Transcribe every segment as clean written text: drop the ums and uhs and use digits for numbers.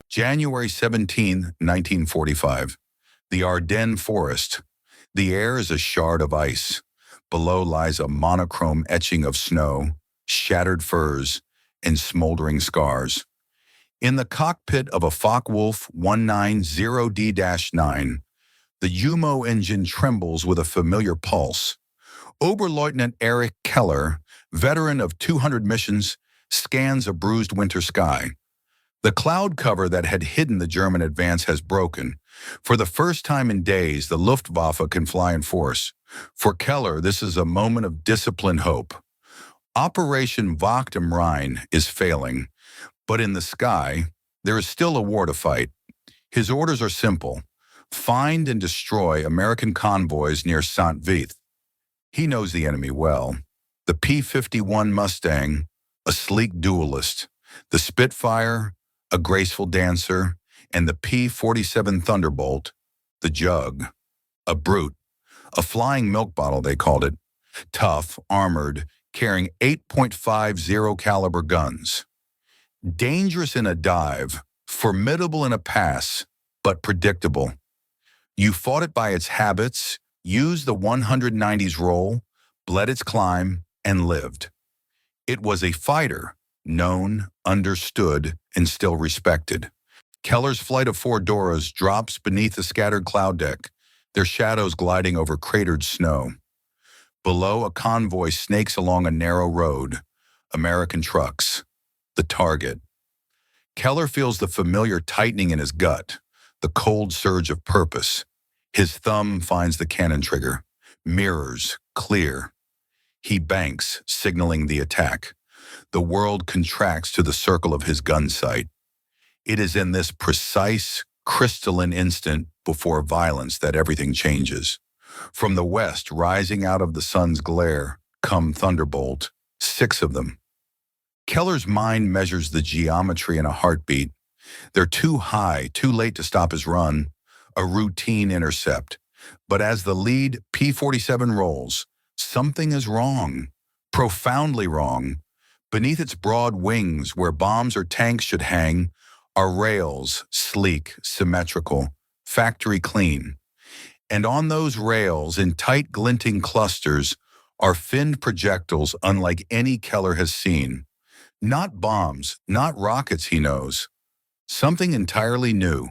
January 17, 1945. The Ardennes forest. The air is a shard of ice. Below lies a monochrome etching of snow, shattered furs, and smoldering scars. In the cockpit of a Focke-Wulf 190D-9, the UMO engine trembles with a familiar pulse. Oberleutnant Erich Keller, veteran of 200 missions, scans a bruised winter sky. The cloud cover that had hidden the German advance has broken. For the first time in days, the Luftwaffe can fly in force. For Keller, this is a moment of disciplined hope. Operation Wacht am Rhein is failing, but in the sky, there is still a war to fight. His orders are simple: find and destroy American convoys near Saint-Vith. He knows the enemy well. The P-51 Mustang, a sleek duelist. The Spitfire, a graceful dancer. And the P-47 Thunderbolt, the Jug, a brute. A flying milk bottle, they called it. Tough, armored, carrying 8.50 caliber guns. Dangerous in a dive, formidable in a pass, but predictable. You fought it by its habits, used the 190's roll, bled its climb, and lived. It was a fighter, known, understood, and still respected. Keller's flight of 4 Doras drops beneath the scattered cloud deck, their shadows gliding over cratered snow. Below, a convoy snakes along a narrow road. American trucks. The target. Keller feels the familiar tightening in his gut, the cold surge of purpose. His thumb finds the cannon trigger. Mirrors, clear. He banks, signaling the attack. The world contracts to the circle of his gun sight. It is in this precise, crystalline instant before violence that everything changes. From the west, rising out of the sun's glare, come Thunderbolt, 6 of them. Keller's mind measures the geometry in a heartbeat. They're too high, too late to stop his run, a routine intercept. But as the lead P-47 rolls, something is wrong, profoundly wrong. Beneath its broad wings, where bombs or tanks should hang, are rails, sleek, symmetrical, factory clean. And on those rails, in tight glinting clusters, are finned projectiles unlike any Keller has seen. Not bombs, not rockets, he knows. Something entirely new.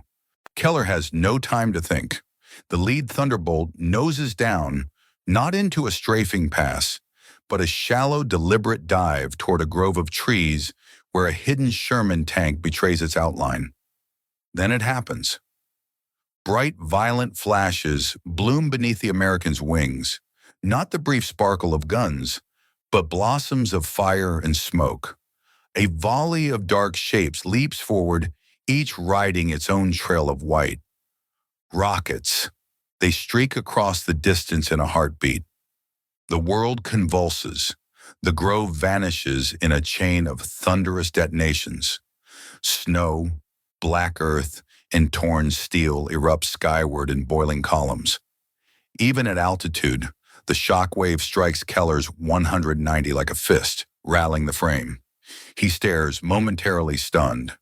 Keller has no time to think. The lead Thunderbolt noses down, not into a strafing pass, but a shallow, deliberate dive toward a grove of trees where a hidden Sherman tank betrays its outline. Then it happens. Bright, violent flashes bloom beneath the Americans' wings, not the brief sparkle of guns, but blossoms of fire and smoke. A volley of dark shapes leaps forward, each riding its own trail of white. Rockets. They streak across the distance in a heartbeat. The world convulses. The grove vanishes in a chain of thunderous detonations. Snow, black earth, and torn steel erupt skyward in boiling columns. Even at altitude, the shock wave strikes Keller's 190 like a fist, rattling the frame. He stares, momentarily stunned.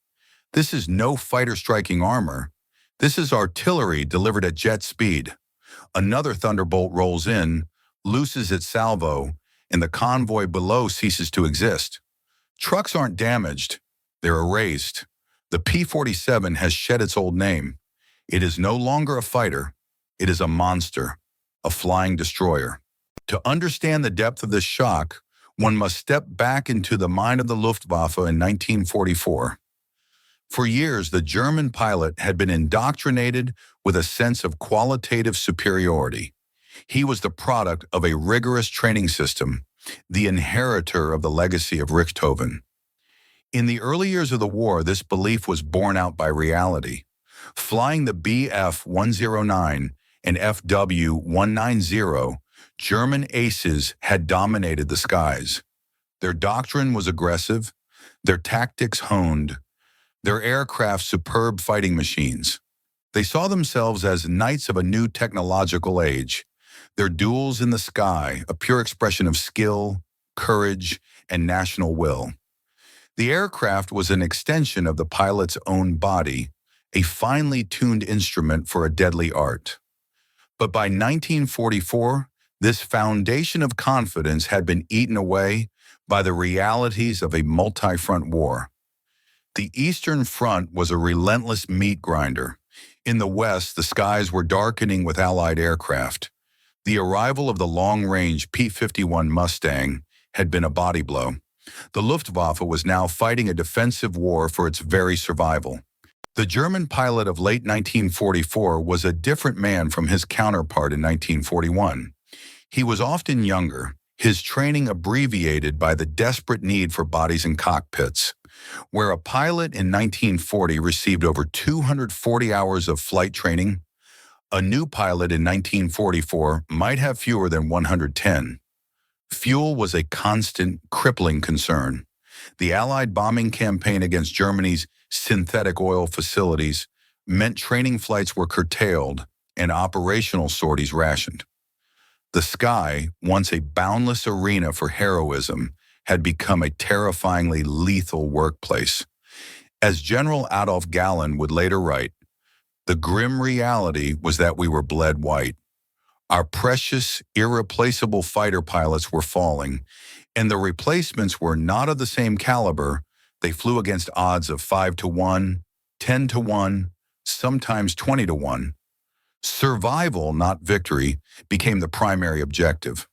This is no fighter striking armor. This is artillery delivered at jet speed. Another Thunderbolt rolls in, looses its salvo, and the convoy below ceases to exist. Trucks aren't damaged. They're erased. The P-47 has shed its old name. It is no longer a fighter. It is a monster, a flying destroyer. To understand the depth of this shock, one must step back into the mind of the Luftwaffe in 1944. For years, the German pilot had been indoctrinated with a sense of qualitative superiority. He was the product of a rigorous training system, the inheritor of the legacy of Richthofen. In the early years of the war, this belief was borne out by reality. Flying the Bf-109 and Fw-190, German aces had dominated the skies. Their doctrine was aggressive, their tactics honed, their aircraft superb fighting machines. They saw themselves as knights of a new technological age, their duels in the sky a pure expression of skill, courage, and national will. The aircraft was an extension of the pilot's own body, a finely tuned instrument for a deadly art. But by 1944, this foundation of confidence had been eaten away by the realities of a multi-front war. The Eastern Front was a relentless meat grinder. In the West, the skies were darkening with Allied aircraft. The arrival of the long-range P-51 Mustang had been a body blow. The Luftwaffe was now fighting a defensive war for its very survival. The German pilot of late 1944 was a different man from his counterpart in 1941. He was often younger, his training abbreviated by the desperate need for bodies in cockpits. Where a pilot in 1940 received over 240 hours of flight training, a new pilot in 1944 might have fewer than 110. Fuel was a constant, crippling concern. The Allied bombing campaign against Germany's synthetic oil facilities meant training flights were curtailed and operational sorties rationed. The sky, once a boundless arena for heroism, had become a terrifyingly lethal workplace. As General Adolf Galland would later write, the grim reality was that we were bled white. Our precious, irreplaceable fighter pilots were falling, and the replacements were not of the same caliber. They flew against odds of 5-1, 10-1, sometimes 20-1. Survival, not victory, became the primary objective.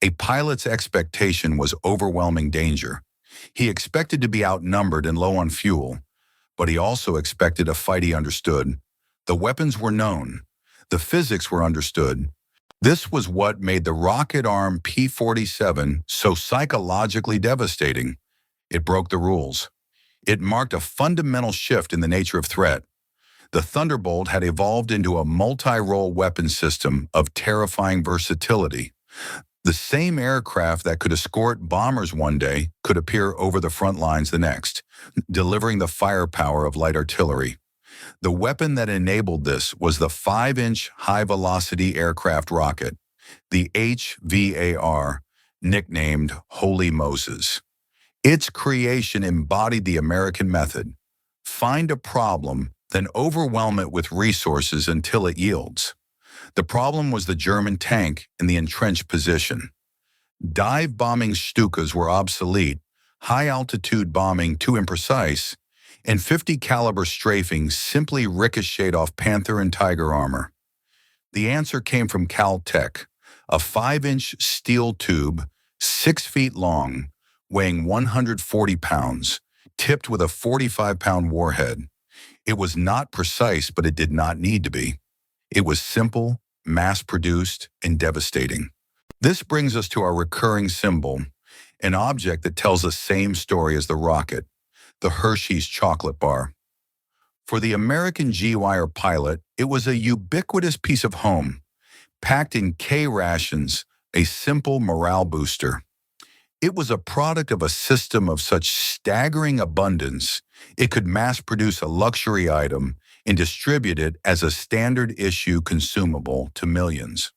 A pilot's expectation was overwhelming danger. He expected to be outnumbered and low on fuel, but he also expected a fight he understood. The weapons were known. The physics were understood. This was what made the rocket-armed P-47 so psychologically devastating. It broke the rules. It marked a fundamental shift in the nature of threat. The Thunderbolt had evolved into a multi-role weapon system of terrifying versatility. The same aircraft that could escort bombers one day could appear over the front lines the next, delivering the firepower of light artillery. The weapon that enabled this was the 5-inch high-velocity aircraft rocket, the HVAR, nicknamed Holy Moses. Its creation embodied the American method: find a problem, then overwhelm it with resources until it yields. The problem was the German tank in the entrenched position. Dive-bombing Stukas were obsolete, high-altitude bombing too imprecise, and 50-caliber strafing simply ricocheted off Panther and Tiger armor. The answer came from Caltech, a 5-inch steel tube, 6 feet long, weighing 140 pounds, tipped with a 45-pound warhead. It was not precise, but it did not need to be. It was simple, mass-produced, and devastating. This brings us to our recurring symbol, an object that tells the same story as the rocket, the Hershey's chocolate bar. For the American G-Wire pilot, it was a ubiquitous piece of home, packed in K rations, a simple morale booster. It was a product of a system of such staggering abundance, it could mass-produce a luxury item and distribute it as a standard-issue consumable to millions.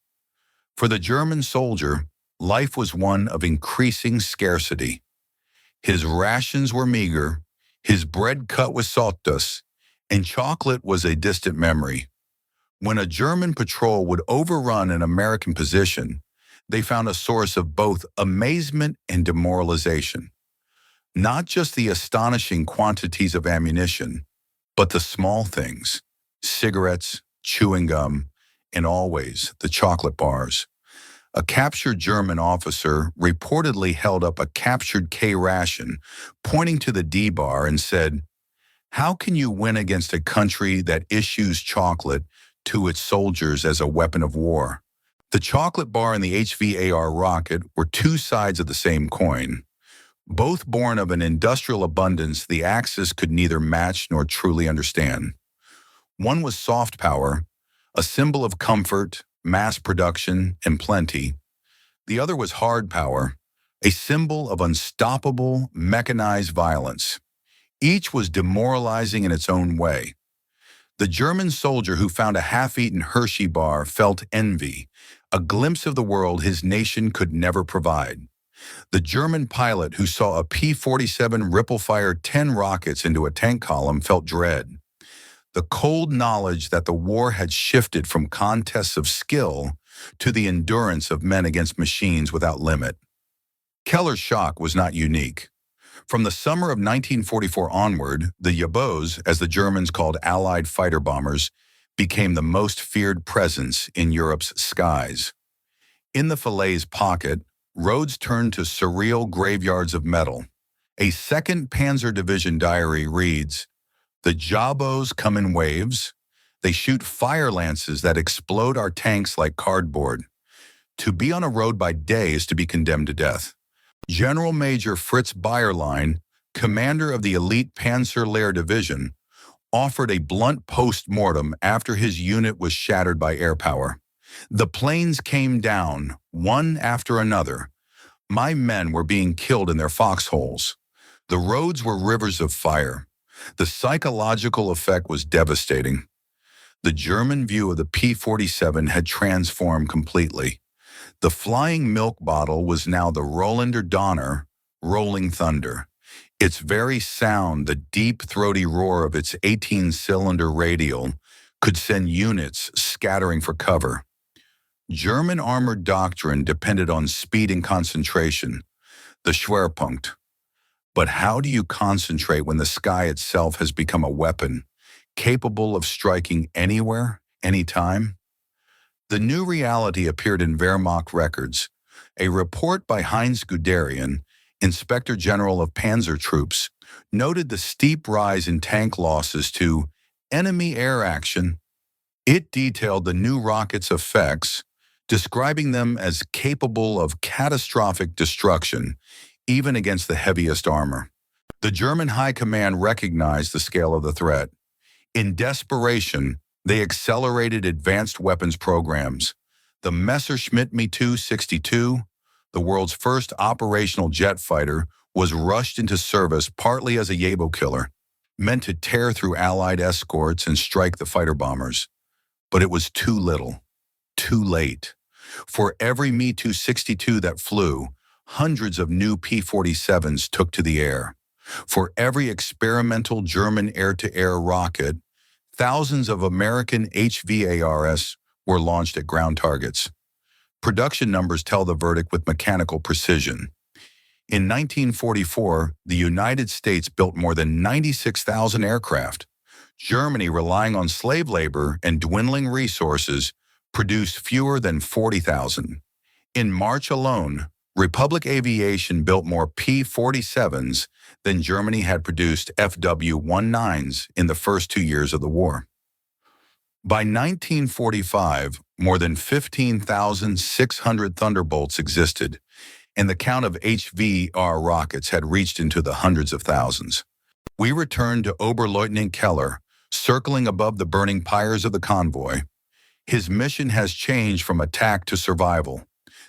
For the German soldier, life was one of increasing scarcity. His rations were meager, his bread cut with sawdust, and chocolate was a distant memory. When a German patrol would overrun an American position, they found a source of both amazement and demoralization. Not just the astonishing quantities of ammunition, but the small things: cigarettes, chewing gum, and always the chocolate bars. A captured German officer reportedly held up a captured K ration, pointing to the D bar, and said, "How can you win against a country that issues chocolate to its soldiers as a weapon of war?" The chocolate bar and the HVAR rocket were two sides of the same coin. Both born of an industrial abundance the Axis could neither match nor truly understand. One was soft power, a symbol of comfort, mass production, and plenty. The other was hard power, a symbol of unstoppable, mechanized violence. Each was demoralizing in its own way. The German soldier who found a half-eaten Hershey bar felt envy, a glimpse of the world his nation could never provide. The German pilot who saw a P-47 ripple fire 10 rockets into a tank column felt dread. The cold knowledge that the war had shifted from contests of skill to the endurance of men against machines without limit. Keller's shock was not unique. From the summer of 1944 onward, the U-boats, as the Germans called Allied fighter bombers, became the most feared presence in Europe's skies. In the Falaise pocket, roads turned to surreal graveyards of metal. A 2nd Panzer Division diary reads, "The U-boats come in waves. They shoot fire lances that explode our tanks like cardboard. To be on a road by day is to be condemned to death." General Major Fritz Bayerlein, commander of the elite Panzer Lehr Division, offered a blunt post-mortem after his unit was shattered by air power. "The planes came down, one after another. My men were being killed in their foxholes. The roads were rivers of fire. The psychological effect was devastating." The German view of the P-47 had transformed completely. The flying milk bottle was now the Rollander Donner, rolling thunder. Its very sound, the deep, throaty roar of its 18-cylinder radial, could send units scattering for cover. German armored doctrine depended on speed and concentration, the Schwerpunkt. But how do you concentrate when the sky itself has become a weapon, capable of striking anywhere, anytime? The new reality appeared in Wehrmacht records. A report by Heinz Guderian, Inspector General of Panzer Troops, noted the steep rise in tank losses to enemy air action. It detailed the new rockets' effects, describing them as capable of catastrophic destruction, even against the heaviest armor. The German High Command recognized the scale of the threat. In desperation, they accelerated advanced weapons programs. The Messerschmitt Me 262, the world's first operational jet fighter, was rushed into service partly as a U-boat killer, meant to tear through Allied escorts and strike the fighter bombers. But it was too little, too late. For every Me 262 that flew, hundreds of new P-47s took to the air. For every experimental German air-to-air rocket, thousands of American HVARs were launched at ground targets. Production numbers tell the verdict with mechanical precision. In 1944, the United States built more than 96,000 aircraft. Germany, relying on slave labor and dwindling resources, produced fewer than 40,000. In March alone, Republic Aviation built more P-47s than Germany had produced FW-19s in the first 2 years of the war. By 1945, more than 15,600 Thunderbolts existed, and the count of HVAR rockets had reached into the hundreds of thousands. We returned to Oberleutnant Keller, circling above the burning pyres of the convoy. His mission has changed from attack to survival.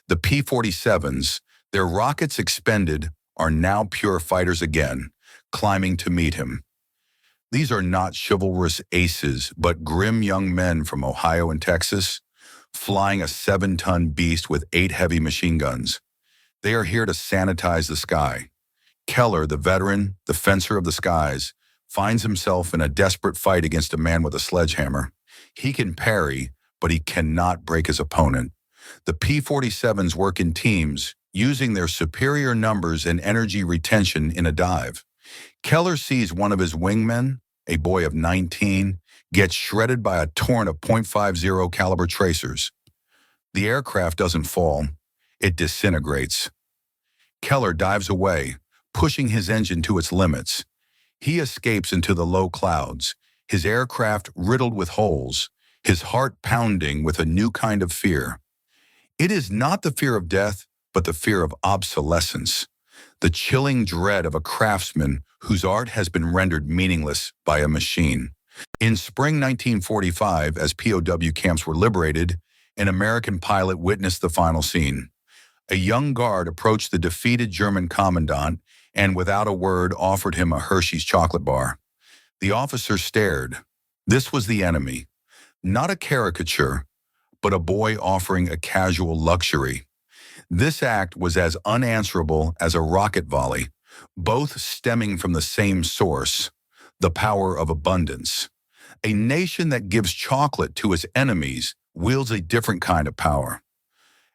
The P-47s, their rockets expended, are now pure fighters again, climbing to meet him. These are not chivalrous aces, but grim young men from Ohio and Texas, flying a 7-ton beast with 8 heavy machine guns. They are here to sanitize the sky. Keller, the veteran, the fencer of the skies, finds himself in a desperate fight against a man with a sledgehammer. He can parry, but he cannot break his opponent. The P-47s work in teams, using their superior numbers and energy retention in a dive. Keller sees one of his wingmen, a boy of 19, get shredded by a torrent of .50 caliber tracers. The aircraft doesn't fall, it disintegrates. Keller dives away, pushing his engine to its limits. He escapes into the low clouds, his aircraft riddled with holes, his heart pounding with a new kind of fear. It is not the fear of death, but the fear of obsolescence, the chilling dread of a craftsman whose art has been rendered meaningless by a machine. In spring 1945, as POW camps were liberated, an American pilot witnessed the final scene. A young guard approached the defeated German commandant and, without a word, offered him a Hershey's chocolate bar. The officer stared. This was the enemy, not a caricature, but a boy offering a casual luxury. This act was as unanswerable as a rocket volley, both stemming from the same source, the power of abundance. A nation that gives chocolate to its enemies wields a different kind of power.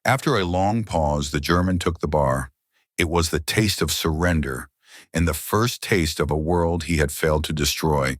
After a long pause, the German took the bar. It was the taste of surrender, and the first taste of a world he had failed to destroy.